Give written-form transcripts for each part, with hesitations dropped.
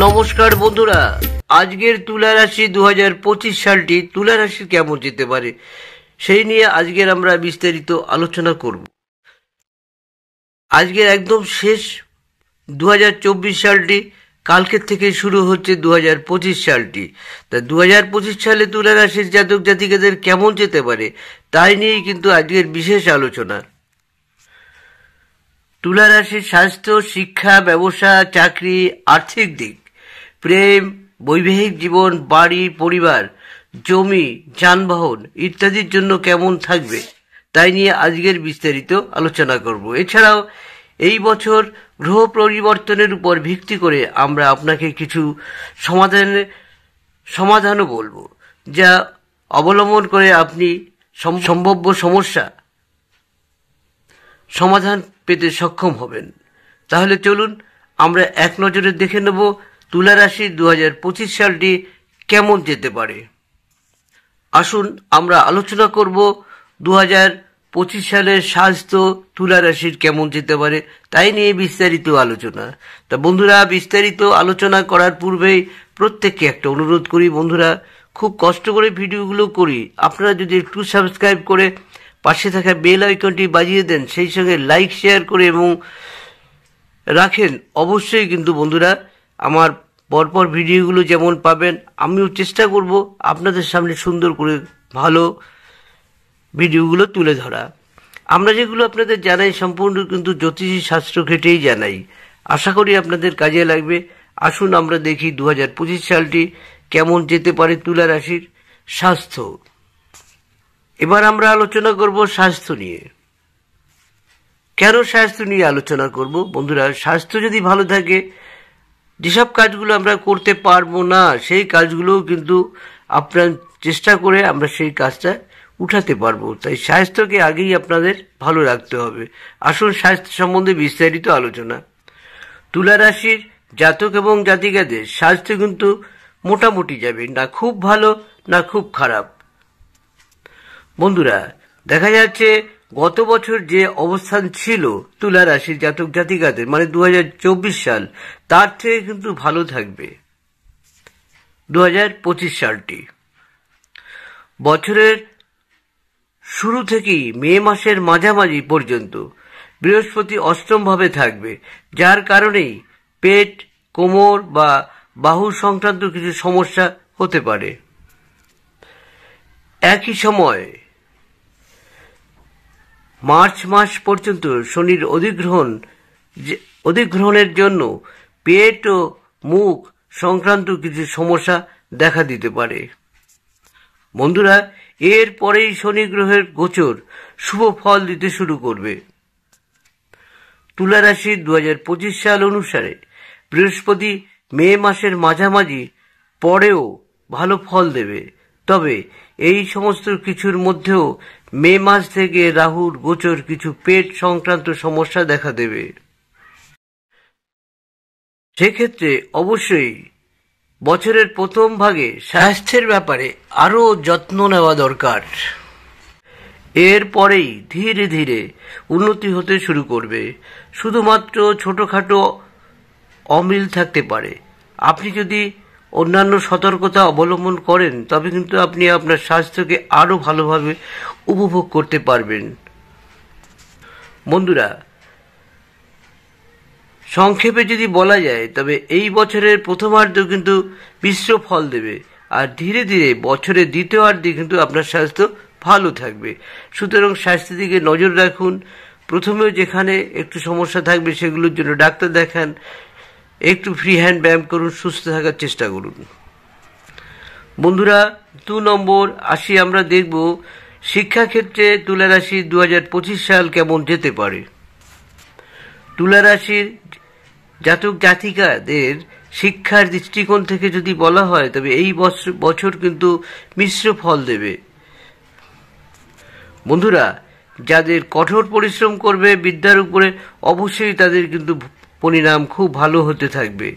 নমস্কার বন্ধুরা, আজকের তুলা রাশি 2025 সালটি তুলা রাশি কেমন যেতে পারে সেই নিয়ে আজকের আমরা বিস্তারিত আলোচনা করব। আজকের একদম শেষ 2024 সালটি, কালকের থেকে শুরু হচ্ছে 2025 সালটি। তা 2025 সালে তুলা রাশির জাতক জাতিকাদের কেমন যেতে পারে তাই নিয়েই কিন্তু আজকের বিশেষ আলোচনা। তুলা রাশির স্বাস্থ্য, শিক্ষা, ব্যবসা, চাকরি, আর্থিক দিক, প্রেম, বৈবাহিক জীবন, বাড়ি, পরিবার, জমি, যানবাহন ইত্যাদির জন্য কেমন থাকবে তাই নিয়ে আজকের বিস্তারিত আলোচনা করব। এছাড়াও এই বছর গ্রহ পরিবর্তনের উপর ভিত্তি করে আমরা আপনাকে কিছু সমাধানও বলবো, যা অবলম্বন করে আপনি সম্ভাব্য সমস্যা সমাধান পেতে সক্ষম হবেন। তাহলে চলুন আমরা এক নজরে দেখে নেব তুলা রাশির 2025 সালটি কেমন যেতে পারে। আসুন আমরা আলোচনা করব 2025 সালের স্বাস্থ্য তুলা রাশির কেমন যেতে পারে তাই নিয়ে বিস্তারিত আলোচনা। তা বন্ধুরা, বিস্তারিত আলোচনা করার পূর্বেই প্রত্যেককে একটা অনুরোধ করি, বন্ধুরা খুব কষ্ট করে ভিডিওগুলো করি, আপনারা যদি একটু সাবস্ক্রাইব করে পাশে থাকা বেল আইকনটি বাজিয়ে দেন, সেই সঙ্গে লাইক শেয়ার করে এবং রাখেন, অবশ্যই কিন্তু বন্ধুরা আমার পরপর ভিডিওগুলো যেমন পাবেন, আমিও চেষ্টা করব আপনাদের সামনে সুন্দর করে ভালো ভিডিওগুলো তুলে ধরা। আমরা যেগুলো আপনাদের জানাই সম্পূর্ণ কিন্তু জ্যোতিষী শাস্ত্র ঘেটেই জানাই, আশা করি আপনাদের কাজে লাগবে। আসুন আমরা দেখি 2025 সালটি কেমন যেতে পারে তুলা রাশির স্বাস্থ্য। এবার আমরা আলোচনা করব স্বাস্থ্য নিয়ে। কেন স্বাস্থ্য নিয়ে আলোচনা করব? বন্ধুরা, স্বাস্থ্য যদি ভালো থাকে, যেসব কাজগুলো আমরা করতে পারবো না সেই কাজগুলোও কিন্তু আপনার চেষ্টা করে আমরা সেই কাজটা উঠাতে পারবো। তাই স্বাস্থ্যকে আগেই আপনাদের ভালো রাখতে হবে। আসুন স্বাস্থ্য সম্বন্ধে বিস্তারিত আলোচনা। তুলা রাশির জাতক এবং জাতিকাদের স্বাস্থ্য কিন্তু মোটামুটি যাবে, না খুব ভালো না খুব খারাপ। বন্ধুরা, দেখা যাচ্ছে গত বছর যে অবস্থান ছিল তুলা রাশির জাতক জাতিকাদের, মানে 2024 সাল, তার থেকে কিন্তু ভালো থাকবে 2025 সালটি। বছরের শুরু থেকেই মে মাসের মাঝামাঝি পর্যন্ত বৃহস্পতি অষ্টম ভাবে থাকবে, যার কারণেই পেট, কোমর বা বাহু সংক্রান্ত কিছু সমস্যা হতে পারে। একই সময় মার্চ মাস পর্যন্ত শনির অধিগ্রহণের জন্য পেট ও মুখ সংক্রান্ত কিছু সমস্যা দেখা দিতে পারে। বন্ধুরা, এর পরেই শনি গ্রহের গোচর শুভ ফল দিতে শুরু করবে। তুলা রাশির 2025 সাল অনুসারে বৃহস্পতি মে মাসের মাঝামাঝি পরেও ভালো ফল দেবে, তবে এই সমস্ত কিছুর মধ্যেও মে মাস থেকে রাহুর গোচর কিছু পেট সংক্রান্ত সমস্যা দেখা দেবে। সেক্ষেত্রে অবশ্যই বছরের প্রথম ভাগে স্বাস্থ্যের ব্যাপারে আরও যত্ন নেওয়া দরকার। এরপরেই ধীরে ধীরে উন্নতি হতে শুরু করবে। শুধুমাত্র ছোটখাটো অমিল থাকতে পারে। আপনি যদি অন্যান্য সতর্কতা অবলম্বন করেন তবে কিন্তু আপনি আপনার স্বাস্থ্যকে আরও ভালোভাবে উপভোগ করতে পারবেন। বন্ধুরা, সংক্ষেপে যদি বলা যায় তবে এই বছরের প্রথমার্ধ কিন্তু মিশ্র ফল দেবে, আর ধীরে ধীরে বছরের দ্বিতীয়ার্ধে কিন্তু আপনার স্বাস্থ্য ভালো থাকবে। সুতরাং স্বাস্থ্যের দিকে নজর রাখুন। প্রথমেও যেখানে একটু সমস্যা থাকবে সেগুলোর জন্য ডাক্তার দেখান, একটু ফ্রি হ্যান্ড ব্যায়াম করুন, সুস্থ থাকার চেষ্টা করুন। বন্ধুরা, 2 নম্বর আসি, আমরা দেখব শিক্ষাক্ষেত্রে তুলা রাশির 2025 সাল কেমন যেতে পারে। তুলা রাশির জাতক জাতিকাদের শিক্ষার দৃষ্টিকোণ থেকে যদি বলা হয় তবে এই বছর কিন্তু মিশ্র ফল দেবে। বন্ধুরা, যাদের কঠোর পরিশ্রম করবে বিদ্যার উপরে, অবশ্যই তাদের কিন্তু পরিণাম খুব ভালো হতে থাকবে।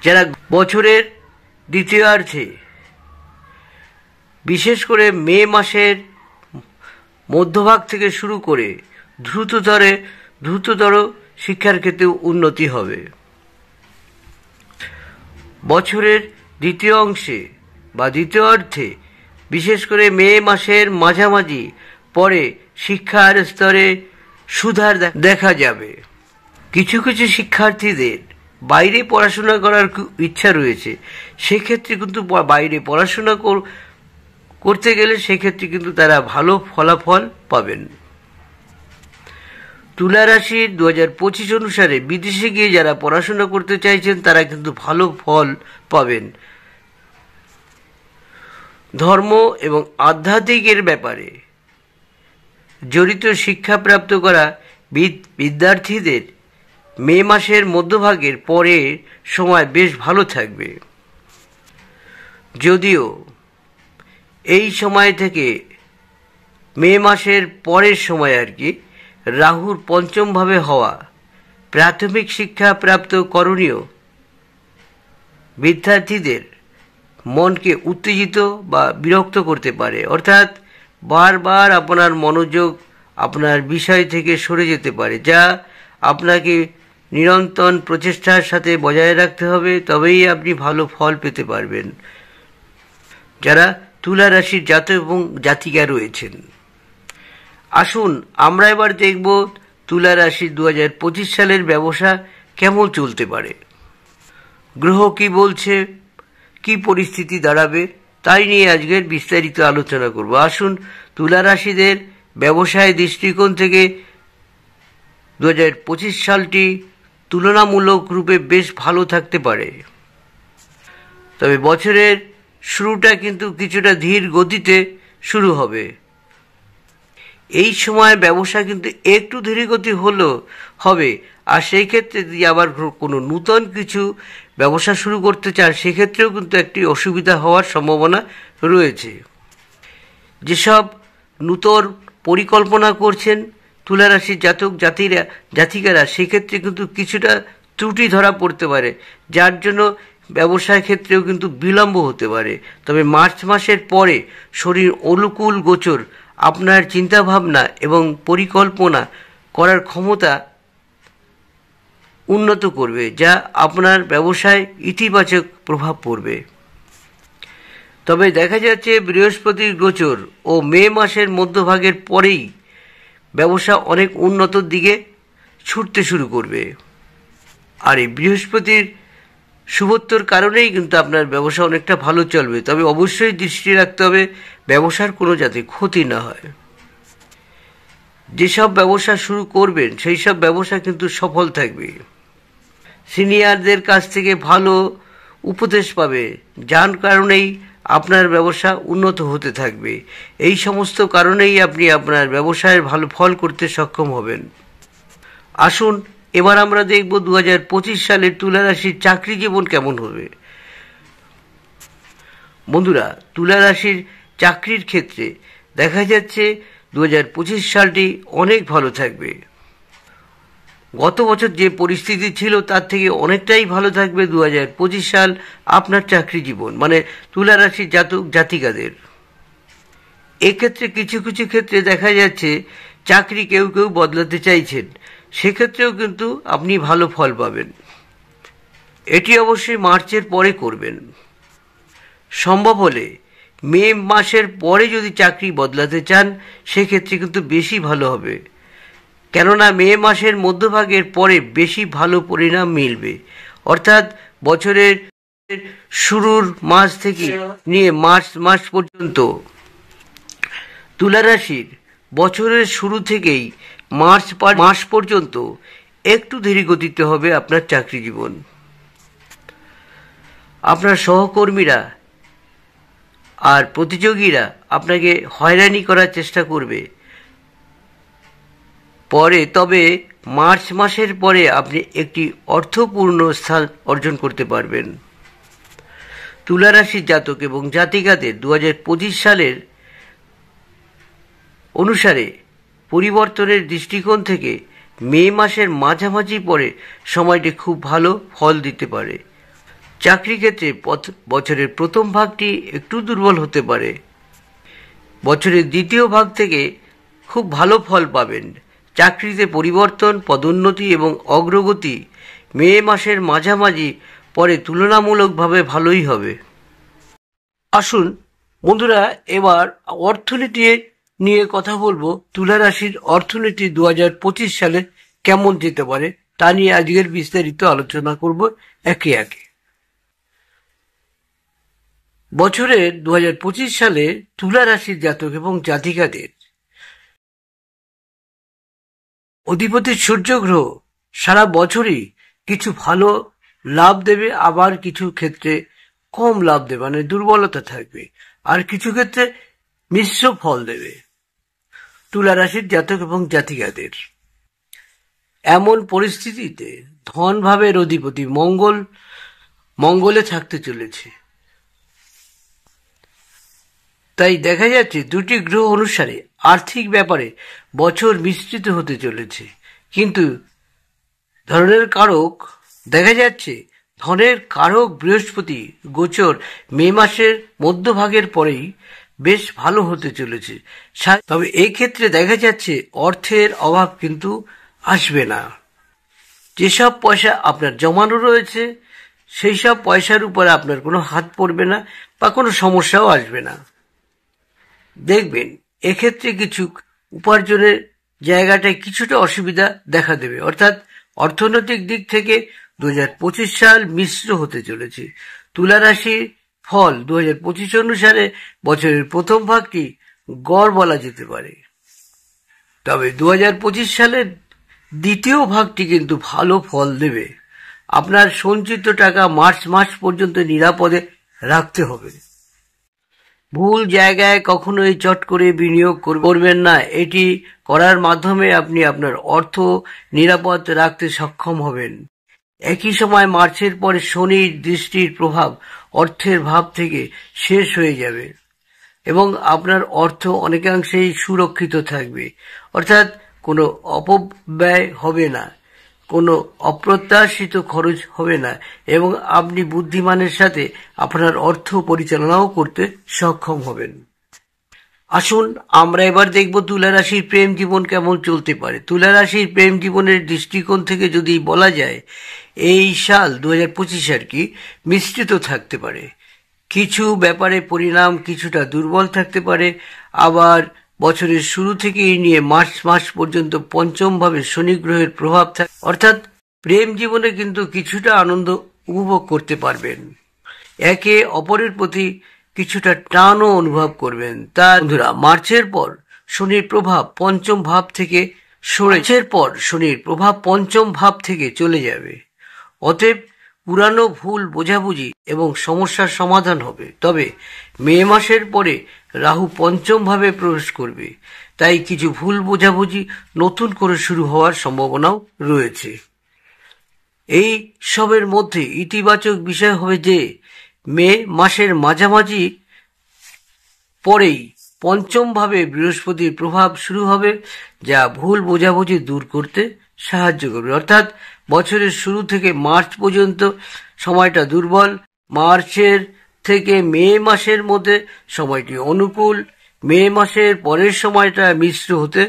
যারা বছরের দ্বিতীয়ার্ধে, বিশেষ করে মে মাসের মধ্যভাগ থেকে শুরু করে দ্রুততর শিক্ষার ক্ষেত্রে উন্নতি হবে। বছরের দ্বিতীয় অংশে বা দ্বিতীয় অর্ধে, বিশেষ করে মে মাসের মাঝামাঝি পরে শিক্ষার স্তরে সুধার দেখা যাবে। কিছু কিছু শিক্ষার্থীদের বাইরে পড়াশোনা করার ইচ্ছা রয়েছে, সেক্ষেত্রে কিন্তু বাইরে পড়াশোনা করতে গেলে সেক্ষেত্রে কিন্তু তারা ভালো ফলাফল পাবেন। তুলা রাশির 2025 অনুসারে বিদেশে গিয়ে যারা পড়াশোনা করতে চাইছেন তারা কিন্তু ভালো ফল পাবেন। ধর্ম এবং আধ্যাত্মিকের ব্যাপারে জড়িত শিক্ষাপ্রাপ্ত করা বিদ্যার্থীদের মে মাসের মধ্যভাগের পরের সময় বেশ ভালো থাকবে। যদিও এই সময় থেকে মে মাসের পরের সময় রাহুর পঞ্চমভাবে হওয়া প্রাথমিক শিক্ষা প্রাপ্ত করণীয় বিদ্যার্থীদের মনকে উত্তেজিত বা বিরক্ত করতে পারে, অর্থাৎ বারবার আপনার মনোযোগ আপনার বিষয় থেকে সরে যেতে পারে, যা আপনাকে নিরন্তর প্রচেষ্টার সাথে বজায় রাখতে হবে, তবেই আপনি ভালো ফল পেতে পারবেন। যারা তুলা রাশির জাতক এবং জাতিকা রয়েছেন, আসুন আমরা এবার দেখব তুলা রাশির 2025 সালের ব্যবসা কেমন চলতে পারে, গ্রহ কি বলছে, কি পরিস্থিতি দাঁড়াবে, তাই নিয়ে আজকের বিস্তারিত আলোচনা করব। আসুন তুলা রাশিদের ব্যবসায় দৃষ্টিকোণ থেকে 2025 সালটি তুলনামূলক রূপে বেশ ভালো থাকতে পারে। তবে বছরের শুরুটা কিন্তু কিছুটা ধীর গতিতে শুরু হবে। এই সময় ব্যবসা কিন্তু একটু ধীরগতি হবে, আর সেই ক্ষেত্রে যদি আবার কোনো নূতন কিছু ব্যবসা শুরু করতে চান সেক্ষেত্রেও কিন্তু একটি অসুবিধা হওয়ার সম্ভাবনা রয়েছে। যেসব নূতন পরিকল্পনা করছেন তুলা রাশির জাতক জাতিকারা, সেক্ষেত্রে কিন্তু কিছুটা ত্রুটি ধরা পড়তে পারে, যার জন্য ব্যবসার ক্ষেত্রেও কিন্তু বিলম্ব হতে পারে। তবে মার্চ মাসের পরে শরীর অনুকূল গোচর আপনার চিন্তাভাবনা এবং পরিকল্পনা করার ক্ষমতা উন্নত করবে, যা আপনার ব্যবসায় ইতিবাচক প্রভাব পড়বে। তবে দেখা যাচ্ছে বৃহস্পতির গোচর ও মে মাসের মধ্যভাগের পরেই ব্যবসা অনেক উন্নতর দিকে ছুটতে শুরু করবে। আর এই বৃহস্পতির শুভত্বর কারণেই কিন্তু আপনার ব্যবসা অনেকটা ভালো চলবে। তবে অবশ্যই দৃষ্টি রাখতে হবে ব্যবসার কোনো যাতে ক্ষতি না হয়। যেসব ব্যবসা শুরু করবেন সেই সব ব্যবসা কিন্তু সফল থাকবে। সিনিয়রদের কাছ থেকে ভালো উপদেশ পাবে, যার কারণেই আপনার ব্যবসা উন্নত হতে থাকবে। এই সমস্ত কারণেই আপনি আপনার ব্যবসায় ভালো ফল করতে সক্ষম হবেন। আসুন এবার আমরা দেখব 2025 সালের তুলা রাশির চাকরি জীবন কেমন হবে। বন্ধুরা, তুলা রাশির চাকরির ক্ষেত্রে দেখা যাচ্ছে 2025 সালটি অনেক ভালো থাকবে। গত বছর যে পরিস্থিতি ছিল তার থেকে অনেকটাই ভালো থাকবে 2025 সাল আপনার চাকরি জীবন, মানে তুলা রাশির জাতক জাতিকাদের। এক্ষেত্রে কিছু কিছু ক্ষেত্রে দেখা যাচ্ছে চাকরি কেউ কেউ বদলাতে চাইছেন, সেক্ষেত্রেও কিন্তু আপনি ভালো ফল পাবেন। এটি অবশ্যই মার্চের পরে করবেন। সম্ভব হলে মে মাসের পরে যদি চাকরি বদলাতে চান সেক্ষেত্রে কিন্তু বেশি ভালো হবে, কেননা মে মাসের মধ্যভাগের পরে বেশি ভালো পরিণাম মিলবে। অর্থাৎ বছরের শুরুর মাস থেকে নিয়ে মার্চ মাস পর্যন্ত তুলা রাশির বছরের শুরু থেকেই মার্চ মাস পর্যন্ত একটু ধীরগতিতে হবে আপনার চাকরি জীবন। আপনার সহকর্মীরা আর প্রতিযোগীরা আপনাকে হয়রানি করার চেষ্টা করবে তবে মার্চ মাসের পরে আপনি একটি অর্থপূর্ণ স্থান অর্জন করতে পারবেন। তুলা রাশির জাতক এবং জাতিকাদের 2025 সালের অনুসারে পরিবর্তনের দৃষ্টিকোণ থেকে মে মাসের মাঝামাঝি পরে সময়টি খুব ভালো ফল দিতে পারে। চাকরি ক্ষেত্রে বছরের প্রথম ভাগটি একটু দুর্বল হতে পারে, বছরের দ্বিতীয় ভাগ থেকে খুব ভালো ফল পাবেন। চাকরিতে পরিবর্তন, পদোন্নতি এবং অগ্রগতি মে মাসের মাঝামাঝি পরে তুলনামূলকভাবে ভালোই হবে। আসুন বন্ধুরা, এবার অর্থনীতি নিয়ে কথা বলবো। তুলা রাশির অর্থনীতি 2025 সালে কেমন যেতে পারে তা নিয়ে আজকের বিস্তারিত আলোচনা করব একে একে। বছরের 2025 সালে তুলা রাশির জাতক এবং জাতিকাদের অধিপতি সূর্য গ্রহ সারা বছরই কিছু ভালো লাভ দেবে, আবার কিছু ক্ষেত্রে কম লাভ দেবে, মানে দুর্বলতা থাকবে, আর কিছু ক্ষেত্রে মিশ্র ফল দেবে তুলা রাশির জাতক এবং জাতিকাদের। এমন পরিস্থিতিতে ধন ভাবের অধিপতি মঙ্গলে থাকতে চলেছে। তাই দেখা যাচ্ছে দুটি গ্রহ অনুসারে আর্থিক ব্যাপারে বছর মিশ্রিত হতে চলেছে। কিন্তু ধনের কারক দেখা যাচ্ছে, ধনের কারক বৃহস্পতি গোচর মে মাসের মধ্যভাগের পরেই বেশ ভালো হতে চলেছে। তবে এই ক্ষেত্রে দেখা যাচ্ছে অর্থের অভাব কিন্তু আসবে না। যেসব পয়সা আপনার জমানো রয়েছে সেই সব পয়সার উপর আপনার কোনো হাত পড়বে না বা কোনো সমস্যাও আসবে না। দেখবেন এক্ষেত্রে কিছু উপার্জনের জায়গাটায় কিছুটা অসুবিধা দেখা দেবে, অর্থাৎ অর্থনৈতিক দিক থেকে 2025 সাল মিশ্র হতে চলেছে। তুলা রাশির ফল 2025 অনুসারে বছরের প্রথম ভাগটি গড় বলা যেতে পারে, তবে 2025 সালের দ্বিতীয় ভাগটি কিন্তু ভালো ফল দেবে। আপনার সঞ্চিত টাকা মার্চ মাস পর্যন্ত নিরাপদে রাখতে হবে। ভুল জায়গায় কখনোই চট করে বিনিয়োগ করবেন না। এটি করার মাধ্যমে আপনি আপনার অর্থ নিরাপদ রাখতে সক্ষম হবেন। একই সময় মার্চের পরে শনির দৃষ্টির প্রভাব অর্থের ভাব থেকে শেষ হয়ে যাবে এবং আপনার অর্থ অনেকাংশেই সুরক্ষিত থাকবে, অর্থাৎ কোনো অপব্যয় হবে না, কোনো অপ্রত্যাশিত খরচ হবে না এবং আপনি বুদ্ধিমানের সাথে আপনার অর্থ পরিচালনাও করতে সক্ষম হবেন। আসুন আমরা এবার দেখব তুলা রাশির প্রেম জীবন কেমন চলতে পারে। তুলা রাশির প্রেম জীবনের দৃষ্টিকোণ থেকে যদি বলা যায়, এই সাল 2025 আর কি মিশ্রিত থাকতে পারে। কিছু ব্যাপারে পরিণাম কিছুটা দুর্বল থাকতে পারে, আবার বছরের শুরু থেকেই নিয়ে মার্চ মাস পর্যন্ত পঞ্চম ভাবে শনি গ্রহের প্রভাব থাকে, অর্থাৎ প্রেম জীবনে কিন্তু কিছুটা আনন্দ উপভোগ করতে পারবেন। একে অপরের প্রতি কিছুটা টানও অনুভব করবেন। তার বন্ধুরা, মার্চের পর শনির প্রভাব পঞ্চম ভাব থেকে চলে যাবে। অতএব পুরানো ভুল বোঝাবুঝি এবং সমস্যার সমাধান হবে। তবে মে মাসের পরে রাহু পঞ্চম ভাবে প্রবেশ করবে, তাই কিছু ভুল বোঝাবুঝি নতুন করে শুরু হওয়ার সম্ভাবনাও রয়েছে। এই সবের মধ্যে ইতিবাচক বিষয় হবে যে মে মাসের মাঝামাঝি পরেই পঞ্চম ভাবে বৃহস্পতির প্রভাব শুরু হবে, যা ভুল বোঝাবুঝি দূর করতে সাহায্য করবে। অর্থাৎ বছরের শুরু থেকে মার্চ পর্যন্ত সময়টা দুর্বল, মার্চের থেকে মে মাসের মধ্যে সময়টি অনুকূল, মে মাসের পরের সময়টা মিশ্র হতে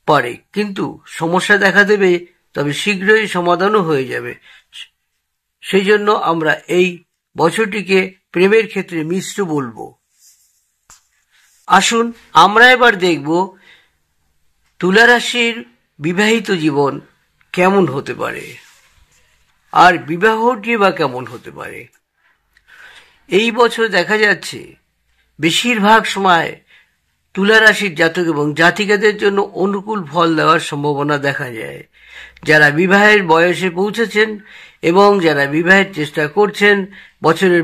পারে, কিন্তু সমস্যা দেখা দেবে, তবে শীঘ্রই সমাধানও হয়ে যাবে। সেই জন্য আমরা এই বছরটিকে প্রেমের ক্ষেত্রে মিশ্র বলবো। আসুন আমরা এবার দেখব তুলা রাশির বিবাহিত জীবন কেমন হতে পারে আর বিবাহটি বা কেমন হতে পারে। এই বছর দেখা যাচ্ছে বেশিরভাগ সময় তুলা রাশির জাতক এবং জাতিকাদের জন্য অনুকূল ফল দেওয়ার সম্ভাবনা দেখা যায়। যারা বিবাহের বয়সে পৌঁছেছেন এবং যারা বিবাহের চেষ্টা করছেন, বছরের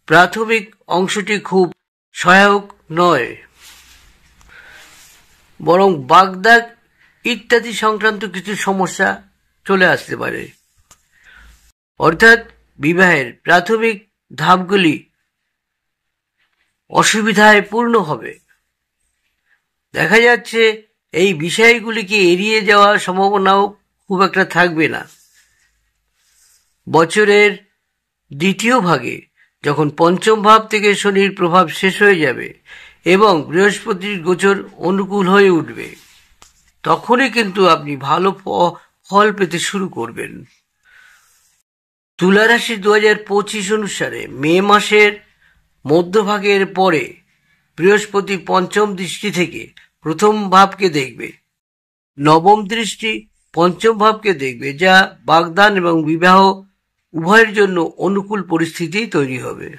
প্রাথমিক অংশটি খুব সহায়ক নয়, বরং বাগদাগ ইত্যাদি সংক্রান্ত কিছু সমস্যা চলে আসতে পারে। অর্থাৎ বিবাহের প্রাথমিক ধাপগুলি অসুবিধায় পূর্ণ হবে। দেখা যাচ্ছে এই বিষয়গুলিকে এড়িয়ে যাওয়ার সম্ভাবনাও খুব একটা থাকবে না। বছরের দ্বিতীয় ভাগে যখন পঞ্চম ভাব থেকে শনির প্রভাব শেষ হয়ে যাবে এবং বৃহস্পতির গোচর অনুকূল হয়ে উঠবে, তখনই কিন্তু আপনি ভালো ফল পেতে শুরু করবেন। তুলা রাশি 2025 অনুসারে মে মাসের মধ্যভাগের পরে বৃহস্পতি পঞ্চম দৃষ্টি থেকে প্রথম ভাবকে দেখবে, নবম দৃষ্টি পঞ্চম ভাবকে দেখবে, যা বাগদান এবং বিবাহ উভয়ের জন্য অনুকূল পরিস্থিতি তৈরি হবে।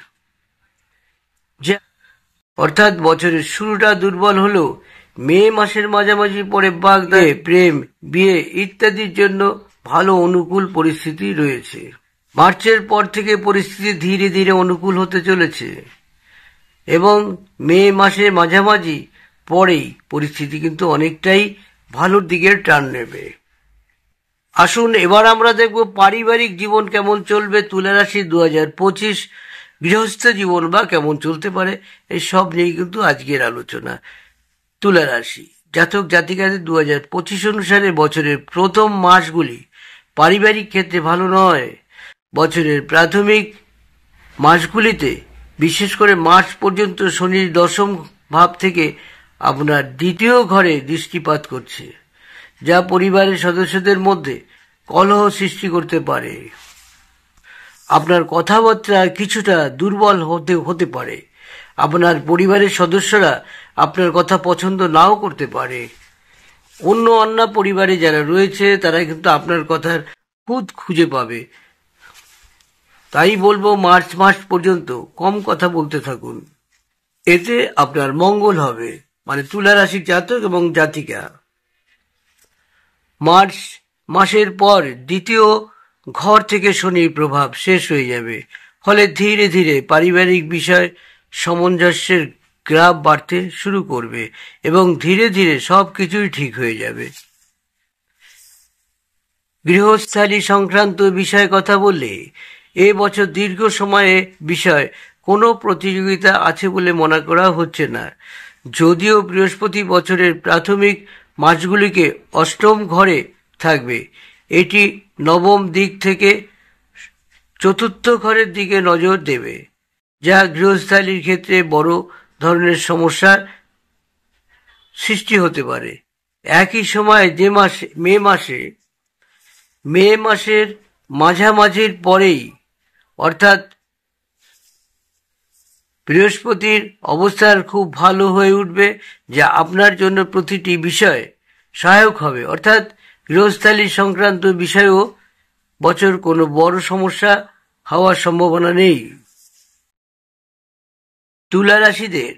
অর্থাৎ বছরের শুরুটা দুর্বল হলেও মে মাসের মাঝামাঝি পরে বাগদানে প্রেম, বিয়ে ইত্যাদির জন্য ভালো অনুকূল পরিস্থিতি রয়েছে। মার্চের পর থেকে পরিস্থিতি ধীরে ধীরে অনুকূল হতে চলেছে এবং মে মাসের মাঝামাঝি পরেই পরিস্থিতি কিন্তু অনেকটাই ভালোর দিকে টার্ন নেবে। আসুন এবার আমরা দেখব পারিবারিক জীবন কেমন চলবে তুলা রাশি 2025, গৃহস্থ জীবন বা কেমন চলতে পারে, এই সব নিয়ে কিন্তু আজকের আলোচনা। তুলা রাশি জাতক জাতিকাদের 2025 অনুসারে বছরের প্রথম মাসগুলি পারিবারিক ক্ষেত্রে ভালো নয়। বছরের প্রাথমিক মাসগুলিতে বিশেষ করে মার্চ পর্যন্ত শনির দশম ভাব থেকে আপনার দ্বিতীয় ঘরে দৃষ্টিপাত করছে, যা পরিবারের সদস্যদের মধ্যে কলহ সৃষ্টি করতে পারে। আপনার কথাবার্তা কিছুটা দুর্বল হতে পারে। আপনার পরিবারের সদস্যরা আপনার কথা পছন্দ নাও করতে পারে। অন্য পরিবারে যারা রয়েছে তারা কিন্তু আপনার কথার খুদ খুঁজে পাবে। তাই বলবো মার্চ মাস পর্যন্ত কম কথা বলতে থাকুন, এতে আপনার মঙ্গল হবে। মানে তুলা রাশির জাতক এবং জাতিকা মার্চ মাসের পর দ্বিতীয় ঘর থেকে শনির প্রভাব শেষ হয়ে যাবে, ফলে ধীরে ধীরে পারিবারিক বিষয় সামঞ্জস্যের গ্রাফ বাড়তে শুরু করবে এবং ধীরে ধীরে সব কিছুই ঠিক হয়ে যাবে। গৃহস্থালী সংক্রান্ত বিষয়ে কথা বললে এ বছর দীর্ঘ সময়ে বিষয় কোনো প্রতিযোগিতা আছে বলে মনে করা হচ্ছে না। যদিও বৃহস্পতি বছরের প্রাথমিক মাসগুলিকে অষ্টম ঘরে থাকবে, এটি নবম দিক থেকে চতুর্থ ঘরের দিকে নজর দেবে, যা গৃহস্থালীর ক্ষেত্রে বড় ধরনের সমস্যার সৃষ্টি হতে পারে। একই সময় মে মাসের মাঝামাঝির পরেই অর্থাৎ বৃহস্পতির অবস্থান খুব ভালো হয়ে উঠবে, যা আপনার জন্য প্রতিটি বিষয় সহায়ক হবে। অর্থাৎ গৃহস্থালী সংক্রান্ত বিষয়েও বছর কোনো বড় সমস্যা হওয়ার সম্ভাবনা নেই। তুলা রাশিদের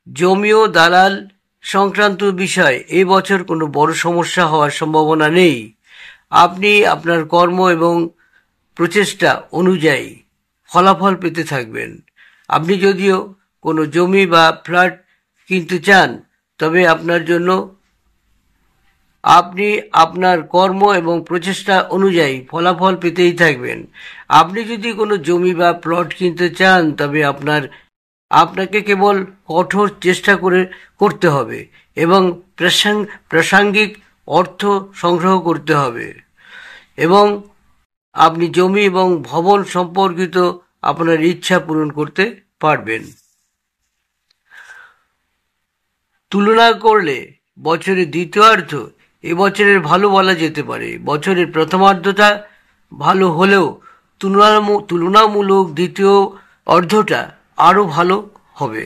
জমি ও দালাল সংক্রান্ত বিষয় এ বছর কোনো বড় সমস্যা হওয়ার সম্ভাবনা নেই। আপনি আপনার কর্ম এবং প্রচেষ্টা অনুযায়ী ফলাফল পেতে থাকবেন। আপনি যদিও কোনো জমি বা ফ্ল্যাট কিনতে চান, তবে আপনি আপনার কর্ম এবং প্রচেষ্টা অনুযায়ী ফলাফল পেতেই থাকবেন। আপনি যদি কোনো জমি বা প্লট কিনতে চান, তবে আপনাকে কেবল কঠোর চেষ্টা করতে হবে এবং প্রাসঙ্গিক অর্থ সংগ্রহ করতে হবে এবং আপনি জমি এবং ভবন সম্পর্কিত আপনার ইচ্ছা পূরণ করতে পারবেন। তুলনা করলে বছরের দ্বিতীয়ার্ধ এবছরের ভালো বলা যেতে পারে। বছরের প্রথমার্ধটা ভালো হলেও তুলনামূলক দ্বিতীয় অর্ধটা আরও ভালো হবে।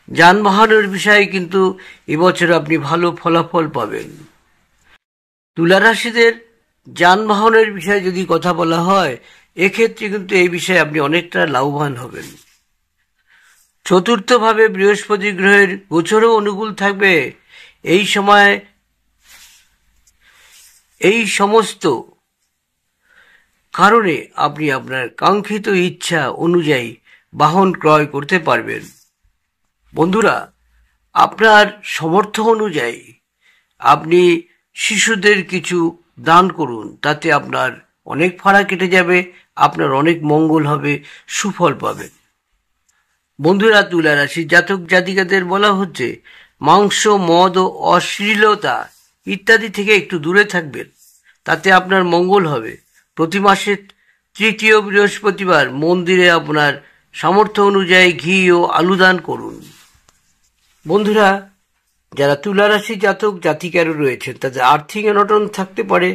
যানবাহনের বিষয়ে কিন্তু এবছর আপনি ভালো ফলাফল পাবেন। তুলা রাশিদের যানবাহনের বিষয়ে যদি কথা বলা হয়, এক্ষেত্রে কিন্তু এই বিষয়ে আপনি অনেকটা লাভবান হবেন। চতুর্থভাবে বৃহস্পতি গ্রহের গোচরও অনুকূল থাকবে। এই সমস্ত কারণে আপনি আপনার কাঙ্ক্ষিত ইচ্ছা অনুযায়ী বাহন ক্রয় করতে পারবেন। বন্ধুরা, আপনার সামর্থ্য অনুযায়ী আপনি শিশুদের কিছু দান করুন, তাতে আপনার অনেক ফাড়া কেটে যাবে, আপনার অনেক মঙ্গল হবে, সুফল পাবেন। বন্ধুরা, তুলা রাশি জাতক জাতিকাদের বলা হচ্ছে মাংস, মদ ও অশ্লীলতা ইত্যাদি থেকে একটু দূরে থাকবেন, তাতে আপনার মঙ্গল হবে। প্রতি মাসের তৃতীয় বৃহস্পতিবার মন্দিরে আপনার সামর্থ্য অনুযায়ী ঘি ও আলু দান করুন। বন্ধুরা, যারা তুলা রাশি জাতক জাতিকারও রয়েছেন তাদের আর্থিক অনটন থাকতে পারে,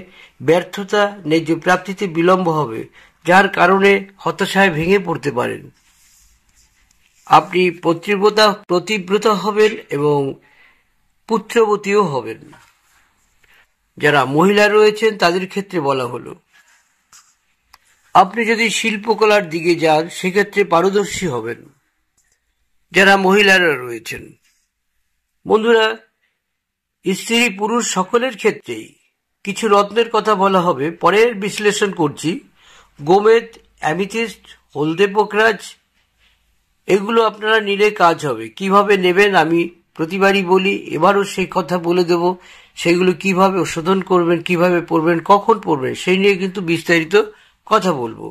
ব্যর্থতা, ন্যায্য প্রাপ্তিতে বিলম্ব হবে, যার কারণে হতাশায় ভেঙে পড়তে পারেন। আপনি প্রতিব্রতা হবেন এবং পুত্রবতীও হবেন। যারা মহিলা রয়েছেন তাদের ক্ষেত্রে বলা হলো, আপনি যদি শিল্পকলার দিকে যান সেক্ষেত্রে পারদর্শী হবেন। যারা মহিলারা রয়েছেন, বন্ধুরা, স্ত্রী পুরুষ সকলের ক্ষেত্রেই কিছু রত্নের কথা বলা হবে, পরের বিশ্লেষণ করছি। গোমেদ, অ্যামিথিস্ট, হলদে পোখরাজ, এগুলো আপনারা নিলে কাজ হবে। কিভাবে নেবেন আমি প্রতিবারই বলি, এবারও সেই কথা বলে দেব। সেগুলো কিভাবে শোধন করবেন, কিভাবে পড়বেন, কখন পড়বেন, সেই নিয়ে কিন্তু বিস্তারিত কথা বলবো।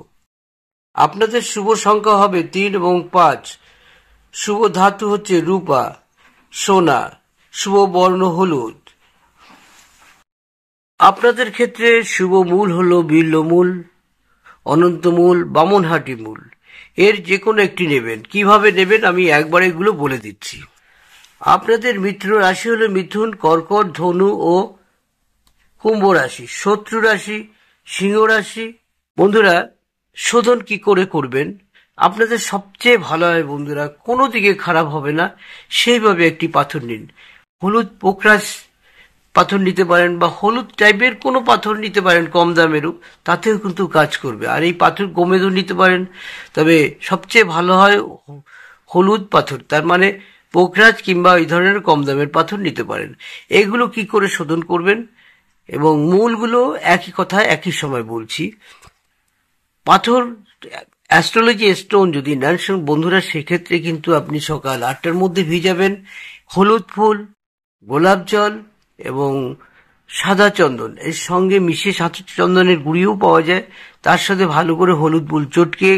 আপনাদের শুভ সংখ্যা হবে 3 এবং 5। শুভ ধাতু হচ্ছে রূপা, সোনা, শুভ বর্ণ হলুদ। আপনাদের ক্ষেত্রে শুভ মূল হলো বিল্বমূল, অনন্তমূল, বামনহাটি মূল। এর যে কোনো একটি নেবেন। কিভাবে নেবেন আমি একবার এগুলো বলে দিচ্ছি। আপনাদের মিত্র রাশি হলো মিথুন, কর্কট, ধনু ও কুম্ভ রাশি। শত্রু রাশি সিংহ রাশি। বন্ধুরা, শোধন কি করে করবেন? আপনাদের সবচেয়ে ভালো হয় বন্ধুরা, কোনো দিকে খারাপ হবে না সেইভাবে একটি পাথর নিন। হলুদ পোখরাজ পাথর নিতে পারেন বা হলুদ টাইপের কোনো পাথর নিতে পারেন, কম দামেরও, তাতেও কিন্তু কাজ করবে। আর এই পাথর গোমেদও নিতে পারেন, তবে সবচেয়ে ভালো হয় হলুদ পাথর, তার মানে পোখরাজ কিংবা এই ধরনের কম দামের পাথর নিতে পারেন। এগুলো কি করে শোধন করবেন এবং মূলগুলো একই কথা একই সময় বলছি। পাথর অ্যাস্ট্রোলজি স্টোন যদি নেন বন্ধুরা, সেক্ষেত্রে কিন্তু আপনি সকাল 8টার মধ্যে ভিজাবেন। হলুদ ফুল, গোলাপ জল এবং সাদা চন্দন এর সঙ্গে মিশিয়ে, সাদা চন্দনের গুঁড়িও পাওয়া যায়, তার সাথে ভালো করে হলুদ ফুল চটকে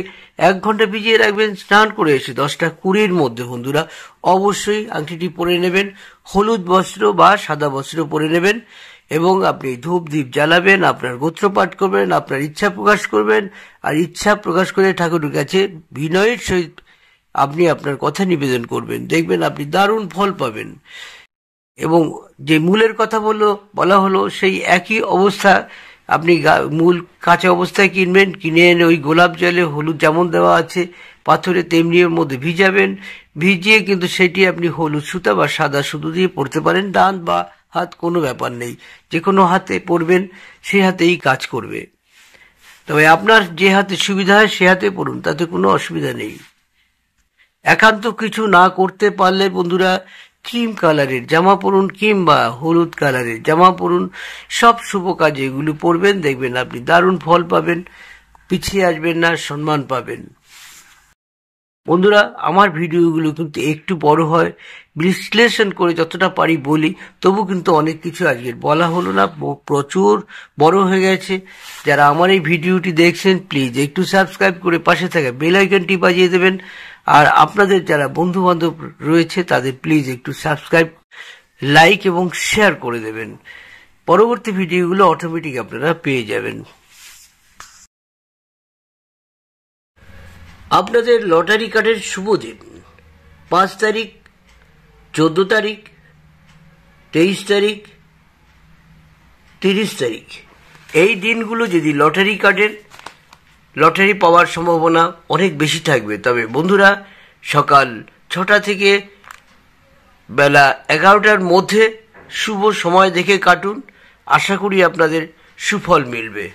1 ঘন্টা ভিজিয়ে রাখবেন। স্নান করে এসে 10টা-20-র মধ্যে বন্ধুরা অবশ্যই আংটিটি পরে নেবেন। হলুদ বস্ত্র বা সাদা বস্ত্র পরে নেবেন এবং আপনি ধূপ দ্বীপ জ্বালাবেন, আপনার গোত্র পাঠ করবেন, আপনার ইচ্ছা প্রকাশ করবেন। আর ইচ্ছা প্রকাশ করে ঠাকুরের কাছে বিনয়ের সহিত আপনি আপনার কথা নিবেদন করবেন। দেখবেন আপনি দারুণ ফল পাবেন। এবং যে মূলের কথা বলা হলো, সেই একই অবস্থা আপনি মূল কাঁচা অবস্থায় কিনবেন, কিনে এনে ওই গোলাপ জলে হলুদ যেমন দেওয়া আছে পাথরে তেমনি এর মধ্যে ভিজাবেন। ভিজিয়ে কিন্তু সেটি আপনি হলুদ সুতা বা সাদা সুতো দিয়ে পড়তে পারেন। ডান বা হাত কোনো ব্যাপার নেই, যে কোনো হাতে পড়বেন, সেই হাতেই কাজ করবে। তবে আপনার যে হাতে সুবিধা হয় সে হাতে পড়ুন, তাতে কোনো অসুবিধা নেই। একান্ত কিছু না করতে পারলে বন্ধুরা ক্রিম কালারের জামা পরুন কিংবা হলুদ কালারের জামা পরুন। সব শুভ কাজে এগুলো পরবেন, দেখবেন আপনি দারুণ ফল পাবেন, পিছিয়ে আসবেন না, সম্মান পাবেন। বন্ধুরা, আমার ভিডিওগুলো কিন্তু একটু বড় হয়, বিশ্লেষণ করে যতটা পারি বলি, তবু কিন্তু অনেক কিছু আজকের বলা হলো না, প্রচুর বড় হয়ে গেছে। যারা আমার এই ভিডিওটি দেখছেন প্লিজ একটু সাবস্ক্রাইব করে পাশে থাকা বেল আইকনটি বাজিয়ে দেবেন। আর আপনাদের যারা বন্ধু বান্ধব রয়েছে তাদের প্লিজ একটু সাবস্ক্রাইব, লাইক এবং শেয়ার করে দেবেন। পরবর্তী ভিডিওগুলো অটোমেটিক আপনারা পেয়ে যাবেন। আপনাদের লটারি কার্ডের শুভ দিন 5 তারিখ, 14 তারিখ, 23 তারিখ, 30 তারিখ। এই দিনগুলো যদি লটারি পাওয়ার সম্ভাবনা অনেক বেশি থাকবে। তবে বন্ধুরা, সকাল 6টা থেকে বেলা 11টার মধ্যে শুভ সময় দেখে কাটুন, আশা করি আপনাদের সুফল মিলবে।